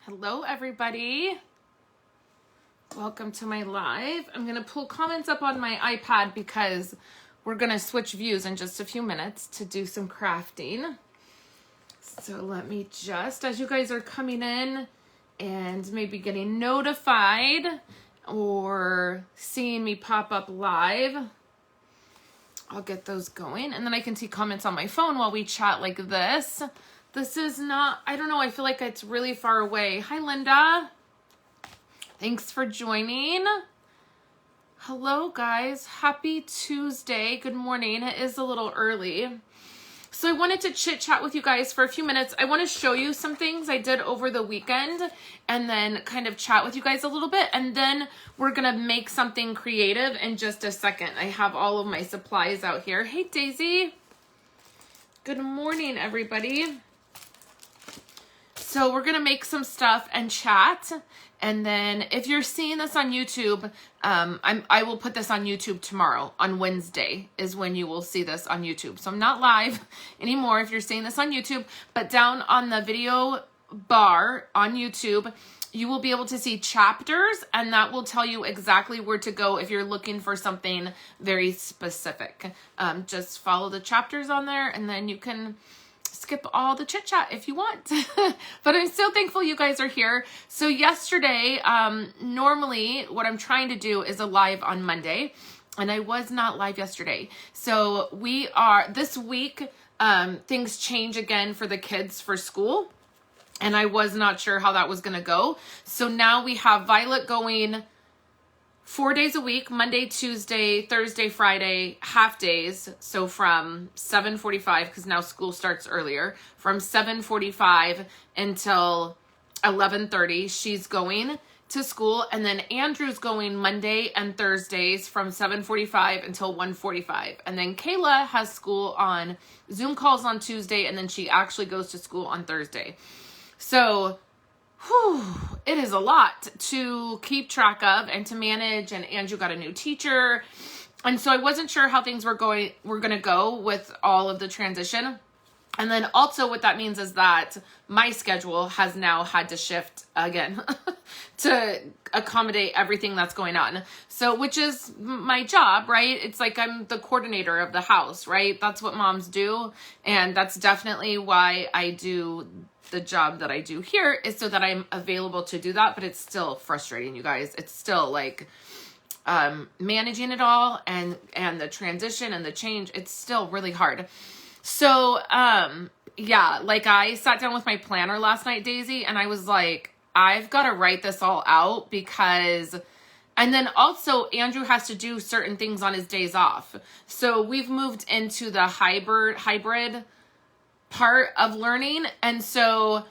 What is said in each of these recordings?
Hello, everybody. Welcome to my live. I'm going to pull comments up on my iPad because we're going to switch views in just a few minutes to do some crafting. So let me just, as you guys are coming in and maybe getting notified or seeing me pop up live, I'll get those going. And then I can see comments on my phone while we chat like this. This is not, I don't know, I feel like it's really far away. Hi, Linda. Thanks for joining. Hello, guys. Happy Tuesday. Good morning. It is a little early. So I wanted to chit chat with you guys for a few minutes. I want to show you some things I did over the weekend and then kind of chat with you guys a little bit. And then we're going to make something creative in just a second. I have all of my supplies out here. Hey, Daisy. Good morning, everybody. So we're going to make some stuff and chat. And then if you're seeing this on YouTube, I will put this on YouTube tomorrow. On Wednesday is when you will see this on YouTube. So I'm not live anymore if you're seeing this on YouTube. But down on the video bar on YouTube, you will be able to see chapters. And that will tell you exactly where to go if you're looking for something very specific. Just follow the chapters on there and then you can skip all the chit chat if you want. But I'm so thankful you guys are here. So yesterday, normally what I'm trying to do is a live on Monday, and I was not live yesterday. So we are, this week, things change again for the kids for school, and I was not sure how that was going to go. So now we have Violet going 4 days a week, Monday, Tuesday, Thursday, Friday, half days. So from 7:45, because now school starts earlier, from 7:45 until 11:30, she's going to school. And then Andrew's going Monday and Thursdays from 7:45 until 1:45. And then Kayla has school on Zoom calls on Tuesday, and then she actually goes to school on Thursday. So it is a lot to keep track of and to manage, and Andrew got a new teacher. And so I wasn't sure how things were going to go with all of the transition. And then also what that means is that my schedule has now had to shift again to accommodate everything that's going on. So, which is my job, right? It's like I'm the coordinator of the house, right? That's what moms do. And that's definitely why I do the job that I do here, is so that I'm available to do that. But it's still frustrating, you guys. It's still like managing it all and the transition and the change. It's still really hard. So yeah, like I sat down with my planner last night, Daisy, and I was like, I've got to write this all out because, and then also Andrew has to do certain things on his days off. So we've moved into the hybrid part of learning. And so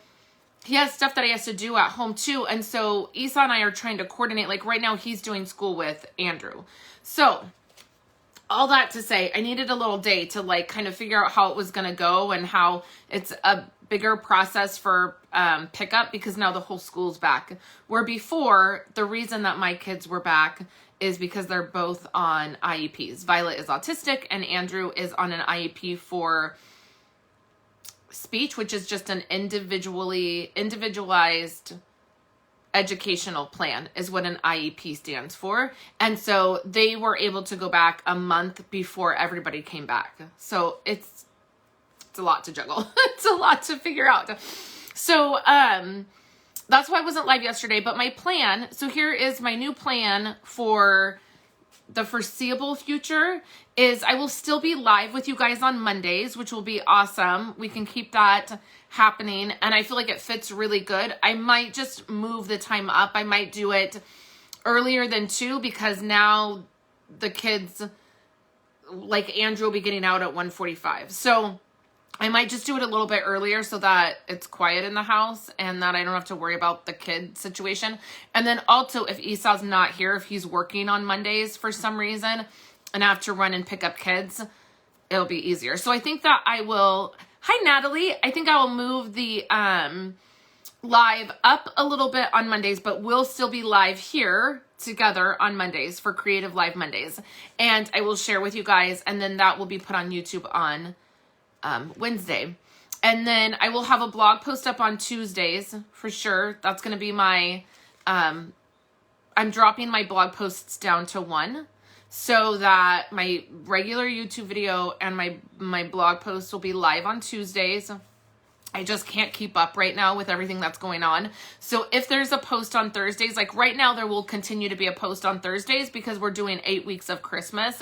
he has stuff that he has to do at home too. And so Isa and I are trying to coordinate, like right now he's doing school with Andrew. So all that to say, I needed a little day to like kind of figure out how it was going to go and how it's a bigger process for pickup, because now the whole school's back. Where before, the reason that my kids were back is because they're both on IEPs. Violet is autistic and Andrew is on an IEP for speech, which is just an individualized educational plan is what an IEP stands for. And so they were able to go back a month before everybody came back. So it's a lot to juggle. It's a lot to figure out. So that's why I wasn't live yesterday, but my plan, so here is my new plan for the foreseeable future, is I will still be live with you guys on Mondays, which will be awesome. We can keep that happening. And I feel like it fits really good. I might just move the time up. I might do it earlier than 2, because now the kids, like Andrew, will be getting out at 1:45. So I might just do it a little bit earlier so that it's quiet in the house and that I don't have to worry about the kid situation. And then also if Esau's not here, if he's working on Mondays for some reason and I have to run and pick up kids, it'll be easier. So I think that I will, hi Natalie, I think I will move the live up a little bit on Mondays, but we'll still be live here together on Mondays for Creative Live Mondays. And I will share with you guys, and then that will be put on YouTube on Wednesday. And then I will have a blog post up on Tuesdays for sure. That's going to be my, I'm dropping my blog posts down to 1 so that my regular YouTube video and my blog posts will be live on Tuesdays. I just can't keep up right now with everything that's going on. So if there's a post on Thursdays, like right now, there will continue to be a post on Thursdays because we're doing 8 weeks of Christmas.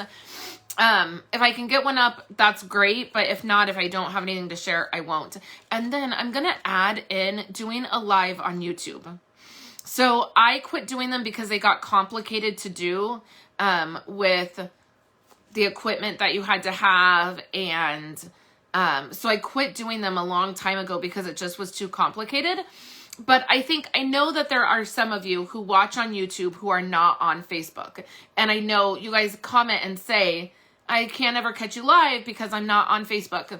If I can get one up, that's great. But if not, if I don't have anything to share, I won't. And then I'm going to add in doing a live on YouTube. So I quit doing them because they got complicated to do, with the equipment that you had to have, and so I quit doing them a long time ago because it just was too complicated. But I know that there are some of you who watch on YouTube who are not on Facebook. And I know you guys comment and say, I can't ever catch you live because I'm not on Facebook.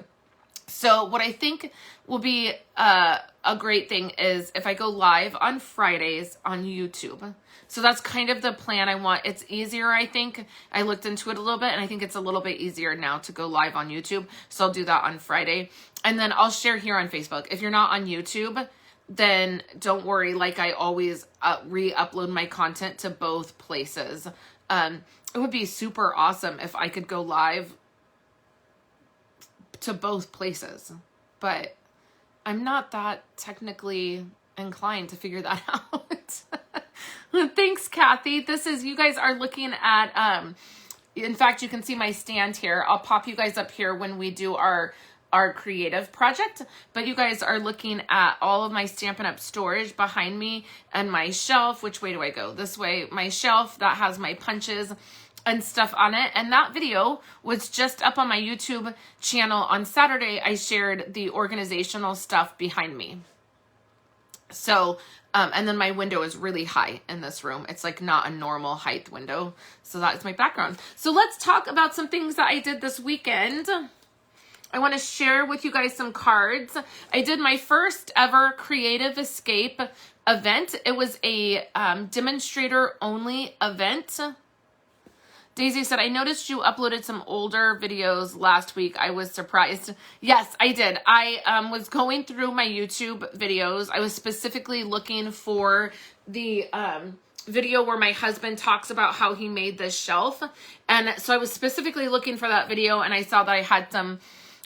So what I think will be a great thing is if I go live on Fridays on YouTube. So that's kind of the plan I want. It's easier, I think. I looked into it a little bit, and I think it's a little bit easier now to go live on YouTube. So I'll do that on Friday. And then I'll share here on Facebook. If you're not on YouTube, then don't worry. Like I always re-upload my content to both places. It would be super awesome if I could go live to both places. But I'm not that technically inclined to figure that out. Thanks, Kathy. This is, you guys are looking at, in fact, you can see my stand here. I'll pop you guys up here when we do our creative project, but you guys are looking at all of my Stampin' Up! Storage behind me and my shelf. Which way do I go? This way. My shelf that has my punches and stuff on it. And that video was just up on my YouTube channel on Saturday. I shared the organizational stuff behind me. So, and then my window is really high in this room. It's like not a normal height window. So that is my background. So let's talk about some things that I did this weekend. I want to share with you guys some cards. I did my first ever Creative Escape event. It was a demonstrator only event. Daisy said, I noticed you uploaded some older videos last week. I was surprised. Yes, I did. I was going through my YouTube videos. I was specifically looking for the video where my husband talks about how he made this shelf. And so I was specifically looking for that video, and I saw that I had some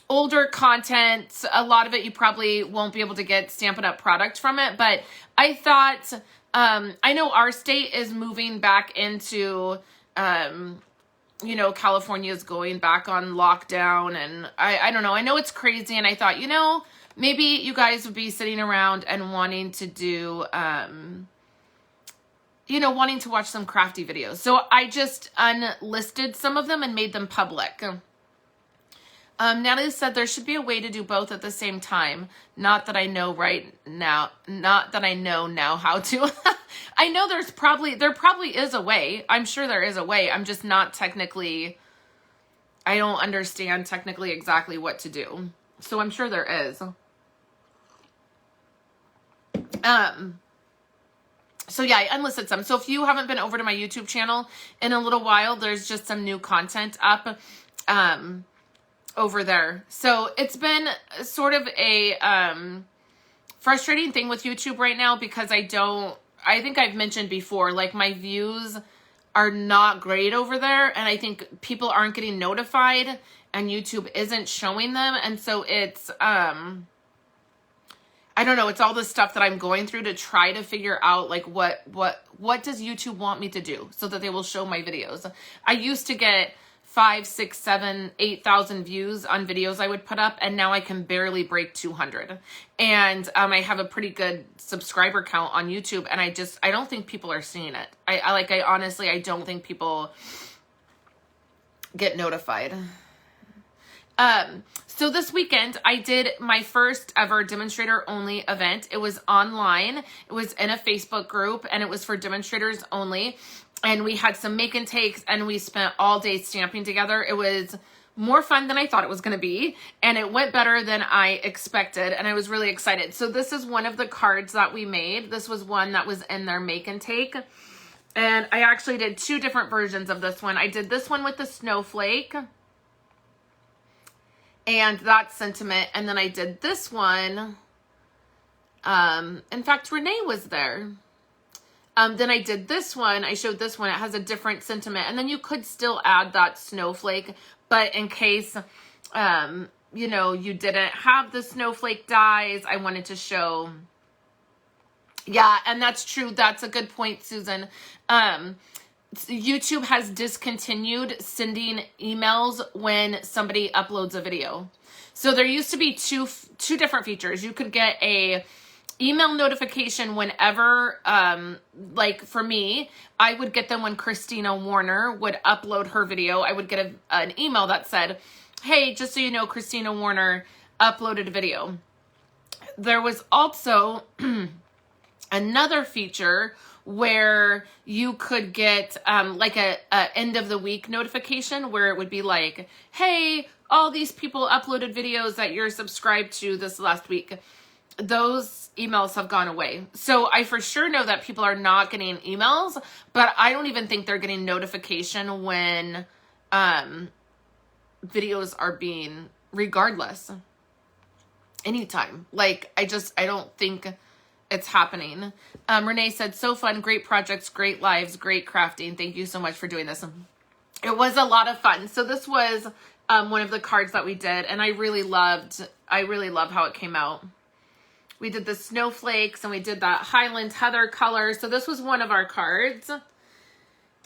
older content. A lot of it you probably won't be able to get Stampin' Up! Product from it. But I thought, I know our state is moving back into... you know, California is going back on lockdown, and I don't know. I know it's crazy, and I thought, you know, maybe you guys would be sitting around and wanting to do, you know, wanting to watch some crafty videos. So I just unlisted some of them and made them public. Natalie said there should be a way to do both at the same time. Not that I know right now. Not that I know now how to. I know there probably is a way. I'm sure there is a way. I'm just not technically, I don't understand technically exactly what to do. So I'm sure there is. So yeah, I unlisted some. So if you haven't been over to my YouTube channel in a little while, there's just some new content up, over there. So it's been sort of a, frustrating thing with YouTube right now because I think I've mentioned before, like my views are not great over there, and I think people aren't getting notified and YouTube isn't showing them. And so it's, I don't know, it's all this stuff that I'm going through to try to figure out like what does YouTube want me to do so that they will show my videos. I used to get 5, 6, 7, 8,000 views on videos I would put up, and now I can barely break 200. And I have a pretty good subscriber count on YouTube, and I don't think people are seeing it. I honestly, I don't think people get notified. So this weekend I did my first ever demonstrator only event. It was online. It was in a Facebook group, and it was for demonstrators only. And we had some make and takes, and we spent all day stamping together. It was more fun than I thought it was going to be, and it went better than I expected, and I was really excited. So this is one of the cards that we made. This was one that was in their make and take, and I actually did 2 different versions of this one. I did this one with the snowflake, and that sentiment. And then I did this one. In fact, Renee was there. Then I did this one. I showed this one. It has a different sentiment. And then you could still add that snowflake. But in case, you know, you didn't have the snowflake dies, I wanted to show. Yeah, and that's true. That's a good point, Susan. YouTube has discontinued sending emails when somebody uploads a video. So there used to be two different features. You could get a email notification whenever, like for me, I would get them when Christina Warner would upload her video. I would get an email that said, hey, just so you know, Christina Warner uploaded a video. There was also another feature where you could get like a end of the week notification where it would be like, hey, all these people uploaded videos that you're subscribed to this last week. Those emails have gone away. So I for sure know that people are not getting emails, but I don't even think they're getting notification when videos are being, regardless, anytime. Like, I don't think it's happening. Renee said, so fun, great projects, great lives, great crafting. Thank you so much for doing this. It was a lot of fun. So this was one of the cards that we did, and I really love how it came out. We did the snowflakes and we did that Highland Heather color. So this was one of our cards.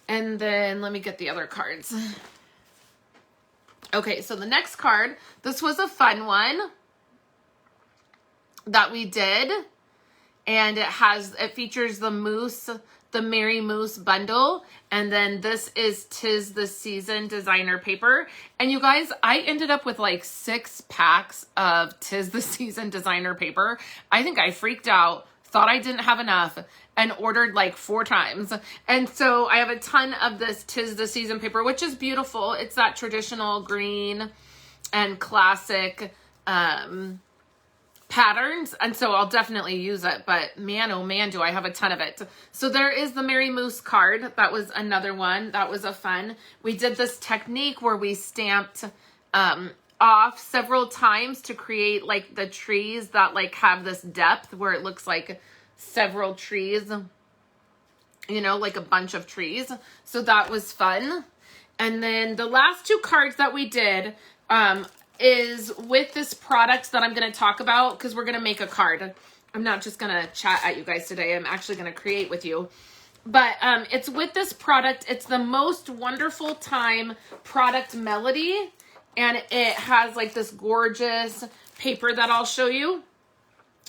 And then let me get the other cards. Okay, so the next card, this was a fun one that we did. And it features the moose, the Merry Moose bundle. And then this is 'Tis the Season designer paper. And you guys, I ended up with like 6 packs of 'Tis the Season designer paper. I think I freaked out, thought I didn't have enough, and ordered like 4 times. And so I have a ton of this 'Tis the Season paper, which is beautiful. It's that traditional green and classic patterns, and so I'll definitely use it, but man, oh man, do I have a ton of it. So there is the Merry Moose card. That was another one. That was a fun. We did this technique where we stamped off several times to create like the trees that like have this depth where it looks like several trees, you know, like a bunch of trees. So that was fun. And then the last 2 cards that we did, is with this product that I'm going to talk about, because we're going to make a card. I'm not just going to chat at you guys today. I'm actually going to create with you. But it's with this product. It's the Most Wonderful Time product Melody. And it has like this gorgeous paper that I'll show you.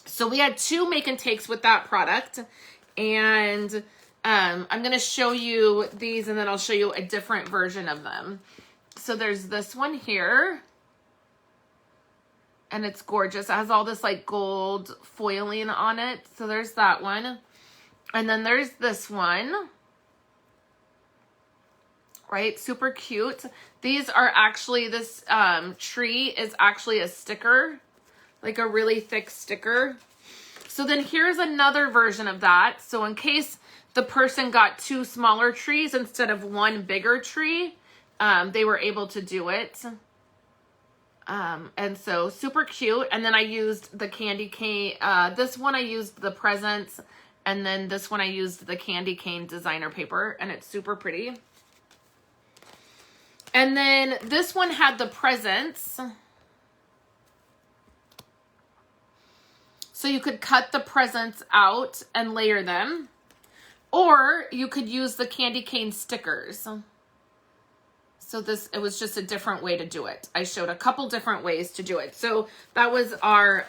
So we had 2 make and takes with that product. And I'm going to show you these, and then I'll show you a different version of them. So there's this one here. And it's gorgeous. It has all this like gold foiling on it. So there's that one. And then there's this one. Right? Super cute. These are actually, this tree is actually a sticker. Like a really thick sticker. So then here's another version of that. So in case the person got 2 smaller trees instead of 1 bigger tree, they were able to do it. And so super cute. And then I used the candy cane. This one I used the presents, and then this one I used the candy cane designer paper, and it's super pretty. And then this one had the presents. So you could cut the presents out and layer them, or you could use the candy cane stickers. So it was just a different way to do it. I showed a couple different ways to do it. So that was our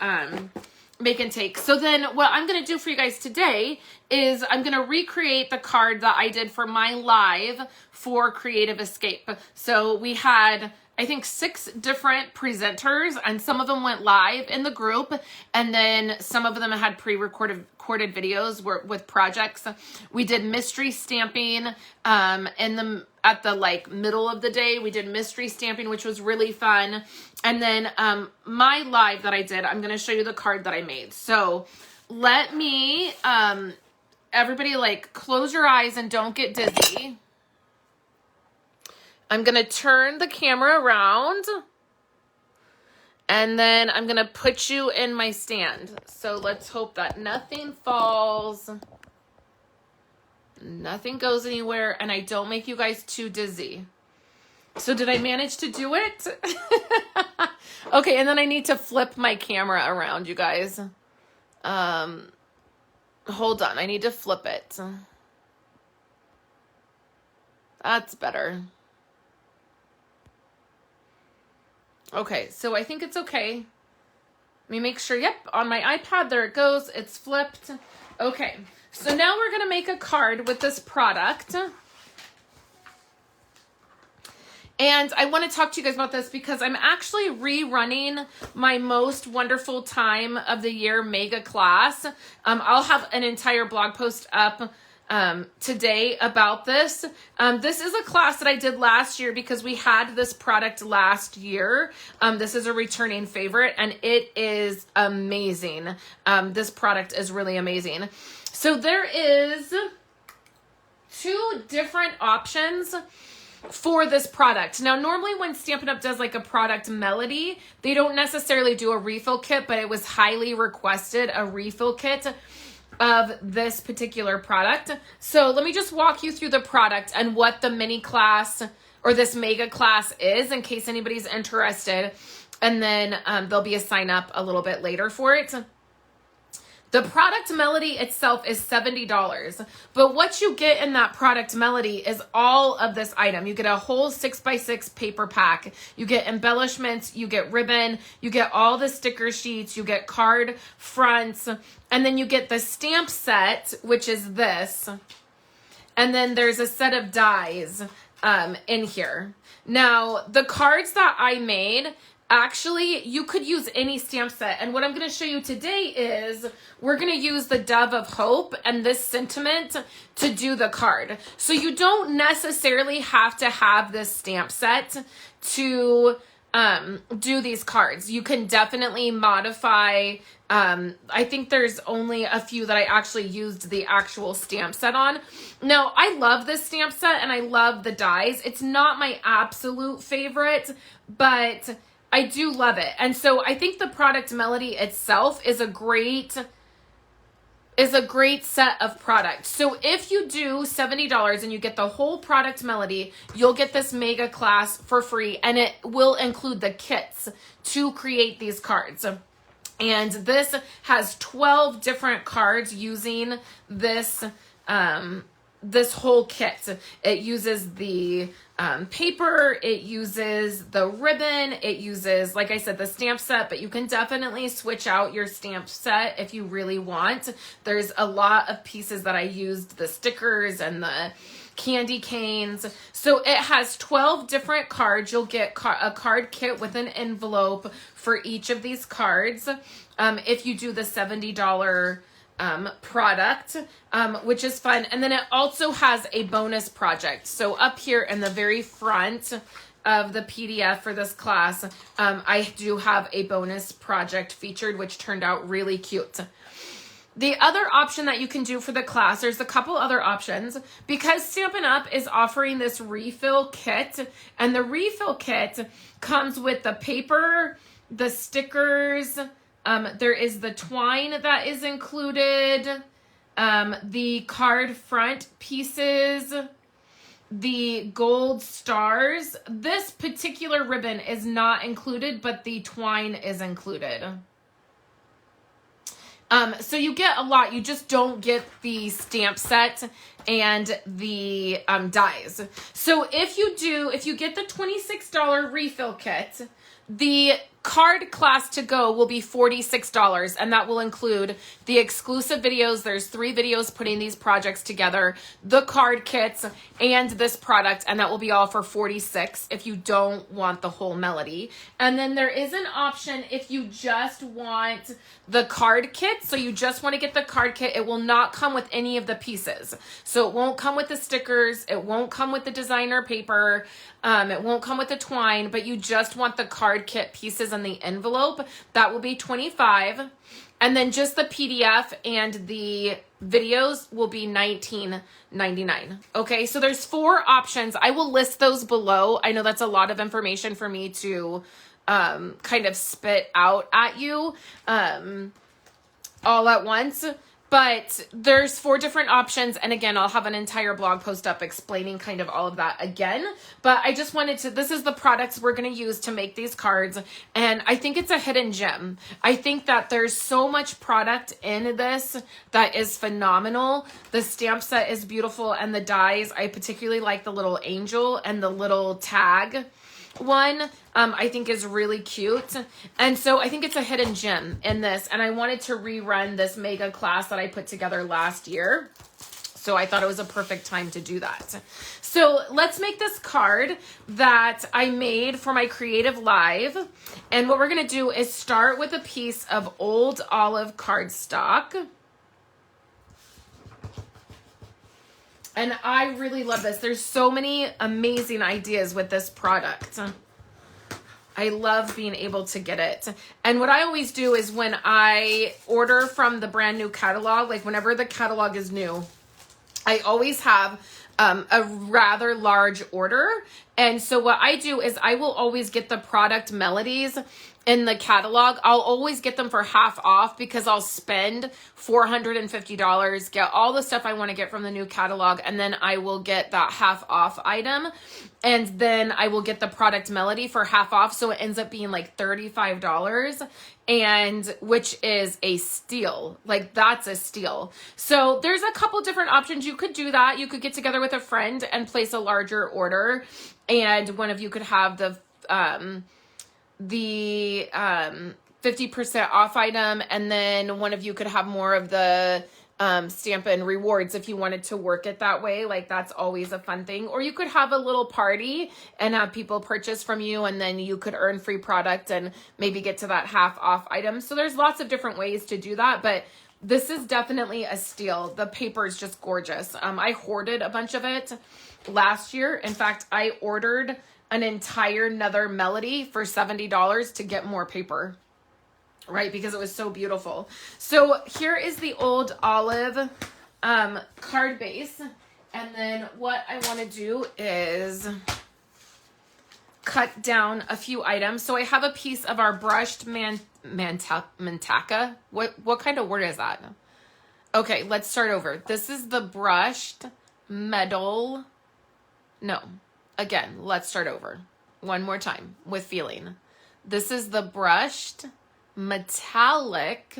make and take. So then what I'm going to do for you guys today is I'm going to recreate the card that I did for my live for Creative Escape. So we had, I think, 6 different presenters, and some of them went live in the group, and then some of them had pre-recorded videos with projects. We did mystery stamping at the like middle of the day. We did mystery stamping, which was really fun. And then my live that I did, I'm going to show you the card that I made. So let me, everybody, like, close your eyes and don't get dizzy. I'm going to turn the camera around. And then I'm going to put you in my stand. So let's hope that nothing falls. Nothing goes anywhere. And I don't make you guys too dizzy. So did I manage to do it? Okay, and then I need to flip my camera around, you guys. Hold on. I need to flip it. That's better. Okay, so I think it's okay. Let me make sure. Yep, on my iPad, there it goes. It's flipped. Okay, so now we're going to make a card with this product. And I want to talk to you guys about this because I'm actually rerunning my most wonderful time of the year mega class. I'll have an entire blog post up today about this. This is a class that I did last year because we had this product last year. This is a returning favorite and it is amazing. This product is really amazing. So there is 2 different options for this product. Now, normally when Stampin' Up! Does like a product melody, they don't necessarily do a refill kit, but it was highly requested, a refill kit of this particular product. So let me just walk you through the product and what the mini class or this mega class is in case anybody's interested. And then there'll be a sign up a little bit later for it. The product melody itself is $70, but what you get in that product melody is all of this item. You get a whole 6x6 paper pack. You get embellishments, you get ribbon, you get all the sticker sheets, you get card fronts, and then you get the stamp set, which is this. And then there's a set of dies in here. Now, the cards that I made, actually, you could use any stamp set. And what I'm going to show you today is we're going to use the Dove of Hope and this sentiment to do the card. So you don't necessarily have to have this stamp set to do these cards. You can definitely modify. I think there's only a few that I actually used the actual stamp set on. Now, I love this stamp set and I love the dies. It's not my absolute favorite, but I do love it. And so I think the product melody itself is a great set of products. So if you do $70 and you get the whole product melody, you'll get this mega class for free, and it will include the kits to create these cards. And this has 12 different cards using this this whole kit. It uses the paper, it uses the ribbon, it uses, like I said, the stamp set, but you can definitely switch out your stamp set if you really want. There's a lot of pieces that I used, the stickers and the candy canes. So it has 12 different cards. You'll get a card kit with an envelope for each of these cards. If you do the $70 product, which is fun. And then it also has a bonus project. So up here in the very front of the PDF for this class, I do have a bonus project featured, which turned out really cute. The other option that you can do for the class, there's a couple other options. Because Stampin' Up! Is offering this refill kit, and the refill kit comes with the paper, the stickers, there is the twine that is included, the card front pieces, the gold stars. This particular ribbon is not included, but the twine is included. So you get a lot. You just don't get the stamp set and the dies. So if you get the $26 refill kit, the card class to go will be $46, and that will include the exclusive videos. There's 3 videos putting these projects together, the card kits, and this product, and that will be all for $46 if you don't want the whole melody. And then there is an option if you just want the card kit. So you just want to get the card kit. It will not come with any of the pieces. So it won't come with the stickers. It won't come with the designer paper. It won't come with the twine, but you just want the card kit pieces and the envelope. That will be $25. And then just the PDF and the videos will be $19.99. Okay, so there's 4 options. I will list those below. I know that's a lot of information for me to kind of spit out at you all at once. But there's 4 different options. And again, I'll have an entire blog post up explaining kind of all of that again. But I just wanted to, this is the products we're going to use to make these cards. And I think it's a hidden gem. I think that there's so much product in this that is phenomenal. The stamp set is beautiful. And the dies, I particularly like the little angel and the little tag one. I think is really cute. And so I think it's a hidden gem in this. And I wanted to rerun this mega class that I put together last year. So I thought it was a perfect time to do that. So let's make this card that I made for my Creative Live. And what we're going to do is start with a piece of old olive cardstock. And I really love this. There's so many amazing ideas with this product. I love being able to get it. And what I always do is when I order from the brand new catalog, like whenever the catalog is new, I always have a rather large order. And so what I do is I will always get the product melodies in the catalog. I'll always get them for half off because I'll spend $450, get all the stuff I want to get from the new catalog, and then I will get that half off item. And then I will get the product melody for half off. So it ends up being like $35, and which is a steal. Like that's a steal. So there's a couple different options. You could do that. You could get together with a friend and place a larger order, and one of you could have the 50% off item, and then one of you could have more of the Stampin' rewards if you wanted to work it that way. Like that's always a fun thing. Or you could have a little party and have people purchase from you, and then you could earn free product and maybe get to that half off item. So there's lots of different ways to do that, but this is definitely a steal. The paper is just gorgeous. I hoarded a bunch of it last year. In fact, I ordered an entire another melody for $70 to get more paper, right? Because it was so beautiful. So here is the old olive card base. And then what I want to do is cut down a few items. So I have a piece of our brushed manteca. What kind of word is that? Okay, let's start over. This is the brushed metal. No. Again, let's start over. One more time with feeling. This is the brushed metallic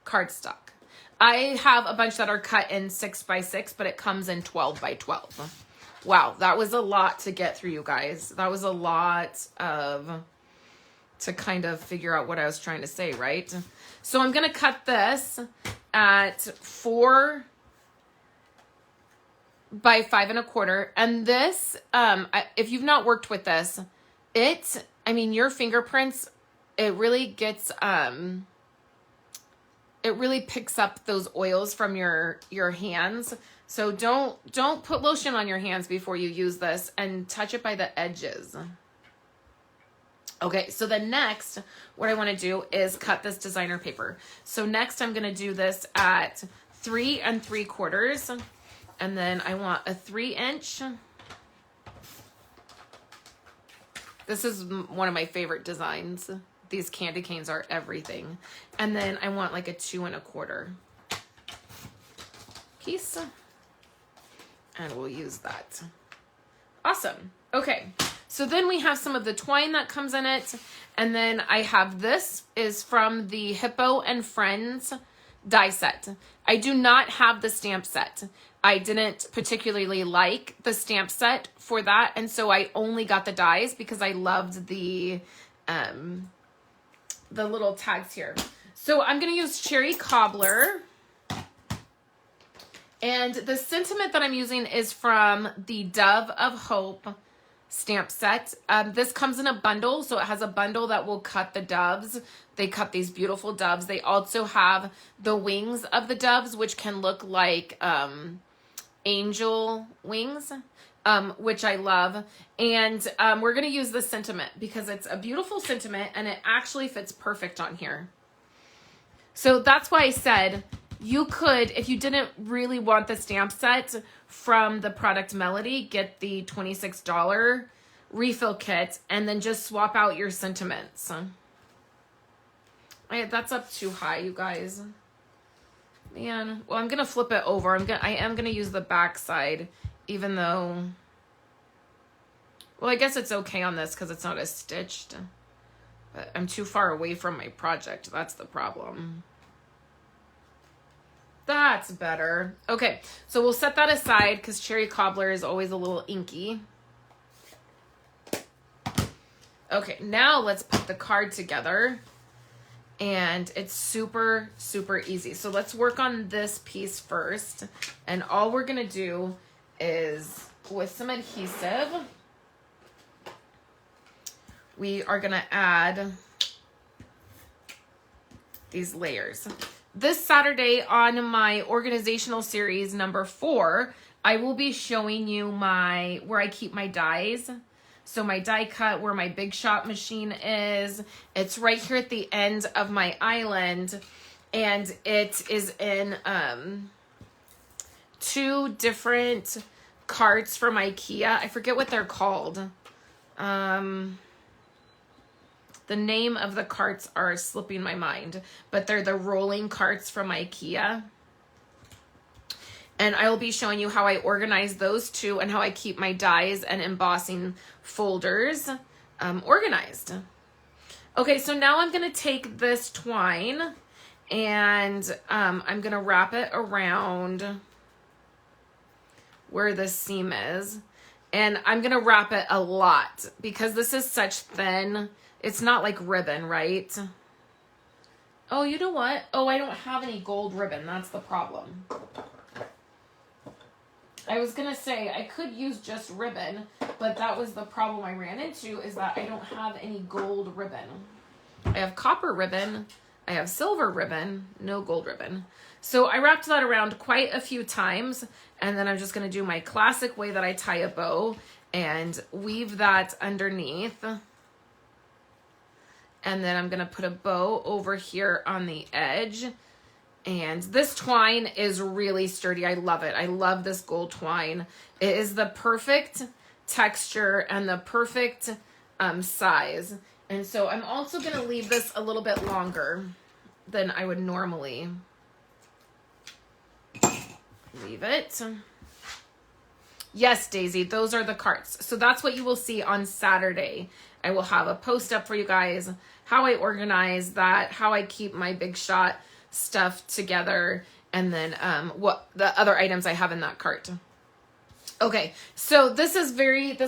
cardstock. I have a bunch that are cut in 6x6, but it comes in 12x12. Wow, that was a lot to get through, you guys. That was a lot to kind of figure out what I was trying to say, right? So I'm going to cut this at 4 by 5 1/4. And this, if you've not worked with this, your fingerprints, it really gets, it really picks up those oils from your hands. So don't put lotion on your hands before you use this, and touch it by the edges. Okay, so then next, what I want to do is cut this designer paper. So next I'm going to do this at 3 3/4. And then I want a 3-inch. This is one of my favorite designs. These candy canes are everything. And then I want like a 2 1/4 piece. And we'll use that. Awesome. Okay. So then we have some of the twine that comes in it. And then I have this is from the Hippo and Friends die set. I do not have the stamp set. I didn't particularly like the stamp set for that, and so I only got the dies because I loved the little tags here. So I'm going to use Cherry Cobbler, and the sentiment that I'm using is from the Dove of Hope stamp set. This comes in a bundle, so it has a bundle that will cut the doves. They cut these beautiful doves. They also have the wings of the doves, which can look like angel wings, which I love. And we're going to use this sentiment because it's a beautiful sentiment and it actually fits perfect on here. So that's why I said you could, if you didn't really want the stamp set from the product melody, get the $26 refill kit and then just swap out your sentiments. That's up too high, you guys. Man, well, I'm gonna flip it over. I am gonna use the back side, even though, well, I guess it's okay on this because it's not as stitched, but I'm too far away from my project. That's the problem. That's better. Okay, so we'll set that aside because cherry cobbler is always a little inky. Okay, now let's put the card together. And it's super, super easy. So let's work on this piece first. And all we're gonna do is, with some adhesive, we are gonna add these layers. This Saturday on my organizational series number 4, I will be showing you where I keep my dies. So my die cut, where my Big Shot machine is, it's right here at the end of my island, and it is in 2 different carts from IKEA. I forget what they're called. The name of the carts are slipping my mind, but they're the rolling carts from IKEA. And I will be showing you how I organize those 2 and how I keep my dies and embossing folders organized. Okay, so now I'm going to take this twine and I'm going to wrap it around where the seam is. And I'm going to wrap it a lot because this is such thin. It's not like ribbon, right? Oh, you know what? Oh, I don't have any gold ribbon. That's the problem. I was going to say I could use just ribbon, but that was the problem I ran into, is that I don't have any gold ribbon. I have copper ribbon, I have silver ribbon, no gold ribbon. So I wrapped that around quite a few times, and then I'm just going to do my classic way that I tie a bow and weave that underneath. And then I'm going to put a bow over here on the edge. And this twine is really sturdy. I love it. I love this gold twine. It is the perfect texture and the perfect size. And so I'm also going to leave this a little bit longer than I would normally leave it. Yes, Daisy, those are the carts. So that's what you will see on Saturday. I will have a post up for you guys, how I organize that, how I keep my Big Shot stuff together, and then what the other items I have in that cart. Okay, so this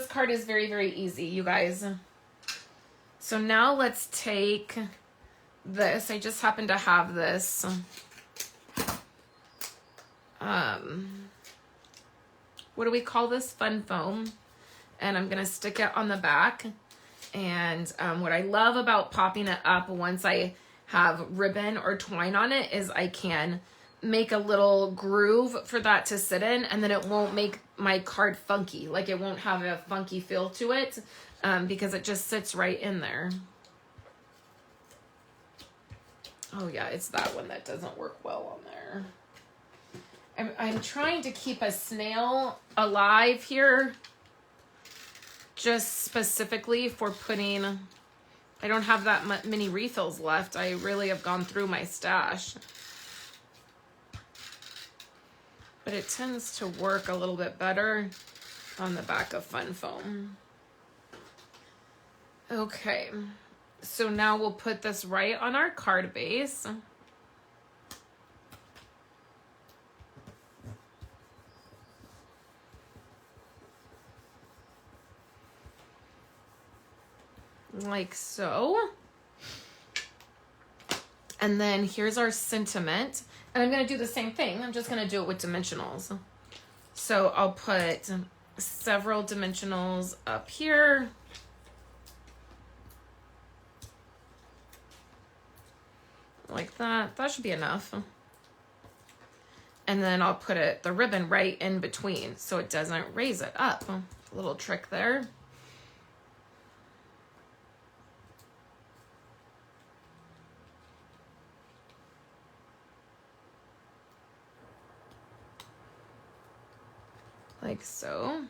card is very, very easy, you guys. So now let's take this. I just happen to have this. What do we call this? Fun foam. And I'm going to stick it on the back. And what I love about popping it up once I have ribbon or twine on it is I can make a little groove for that to sit in, and then it won't make my card funky. Like, it won't have a funky feel to it because it just sits right in there. Oh yeah, it's that one that doesn't work well on there. I'm trying to keep a snail alive here, just specifically for putting, I don't have that many refills left. I really have gone through my stash. But it tends to work a little bit better on the back of Fun Foam. Okay, so now we'll put this right on our card base. Like so. And then here's our sentiment. And I'm going to do the same thing. I'm just going to do it with dimensionals. So I'll put several dimensionals up here. Like that. That should be enough. And then I'll put the ribbon right in between so it doesn't raise it up. A little trick there. Like so.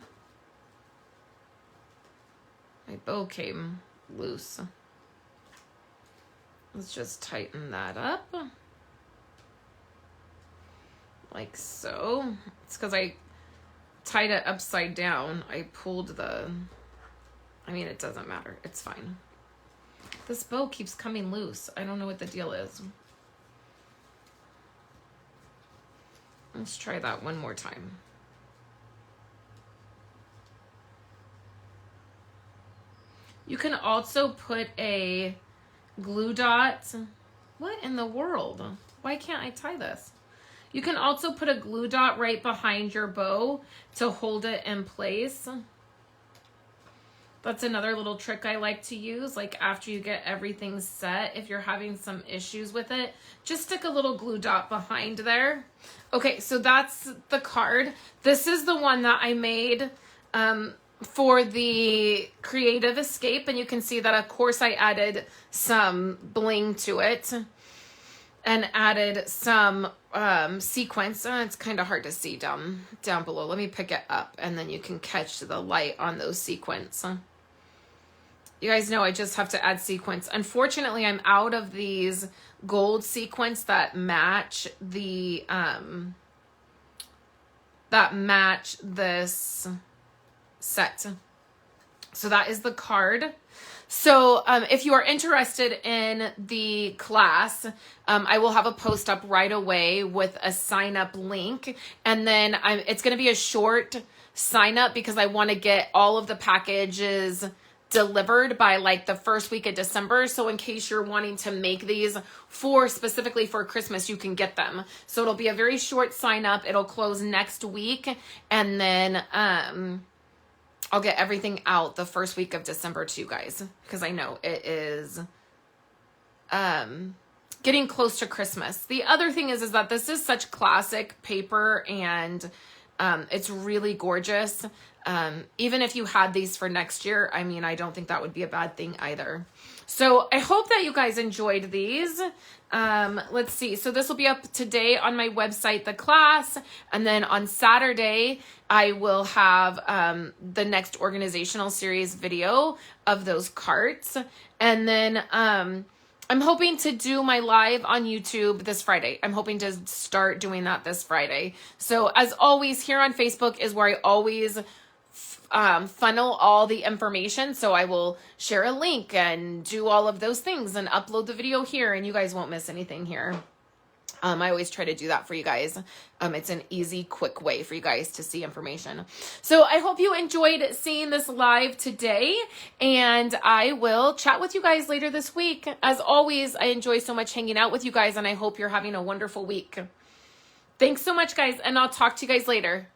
My bow came loose. Let's just tighten that up. Like so. It's because I tied it upside down. I pulled I mean, it doesn't matter. It's fine. This bow keeps coming loose. I don't know what the deal is. Let's try that one more time. You can also put a glue dot. What in the world? Why can't I tie this? You can also put a glue dot right behind your bow to hold it in place. That's another little trick I like to use. Like after you get everything set, if you're having some issues with it, just stick a little glue dot behind there. Okay, so that's the card. This is the one that I made for the Creative Escape. And you can see that, of course, I added some bling to it and added some sequins. It's kind of hard to see down below. Let me pick it up and then you can catch the light on those sequins. You guys know I just have to add sequins. Unfortunately, I'm out of these gold sequins that match the this set. So that is the card. So if you are interested in the class, I will have a post up right away with a sign up link. And then it's going to be a short sign up because I want to get all of the packages delivered by like the first week of December. So in case you're wanting to make these specifically for Christmas, you can get them. So it'll be a very short sign up. It'll close next week. And then I'll get everything out the first week of December to you guys, because I know it is getting close to Christmas. The other thing is that this is such classic paper and it's really gorgeous. Even if you had these for next year, I mean, I don't think that would be a bad thing either. So I hope that you guys enjoyed these. Let's see. So this will be up today on my website, the class. And then on Saturday, I will have the next organizational series video of those carts. And then I'm hoping to do my live on YouTube this Friday. I'm hoping to start doing that this Friday. So as always, here on Facebook is where I always funnel all the information. So I will share a link and do all of those things and upload the video here, and you guys won't miss anything here. I always try to do that for you guys. It's an easy, quick way for you guys to see information. So I hope you enjoyed seeing this live today, and I will chat with you guys later this week. As always, I enjoy so much hanging out with you guys, and I hope you're having a wonderful week. Thanks so much, guys, and I'll talk to you guys later.